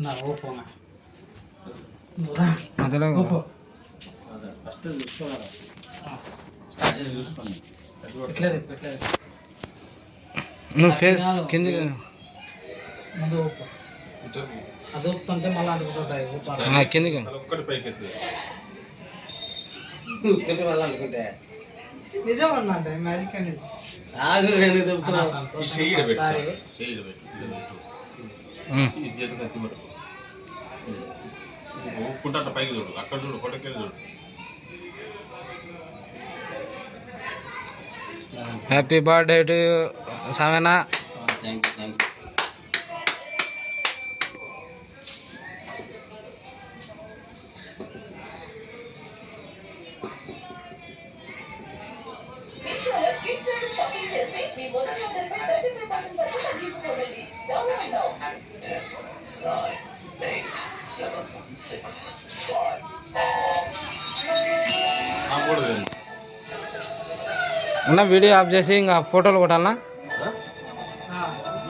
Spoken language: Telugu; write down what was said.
నా ఓపో మధ్యలో ఫస్ట్ చూసుకోవాలి. స్టార్ట్ చూసుకోండి. నువ్వు ఫేస్ కింది ముందు ఓపో అది ఊపుతుంటే మళ్ళీ అనుకుంటుంటాయి కిందికి ఒక్కటి పైకి అనుకుంటే నిజం అన్నా అంటే మ్యాజిక్ అనేది ఒప్పుకుంటా పైకి చూడు, అక్కడ చూడు, కొట్టకెళ్ళి చూడు. Happy birthday to Sameena. Thank you thank you. Shopping చేసి మీ మొదటి ఆర్డర్పై 35% వరకు తగ్గింపు పొందండి. Download now. 10 9 8 7 6 5 అన్న వీడియో ఆఫ్ చేసి ఇంకా ఫోటోలు కొట్టాలన్నా.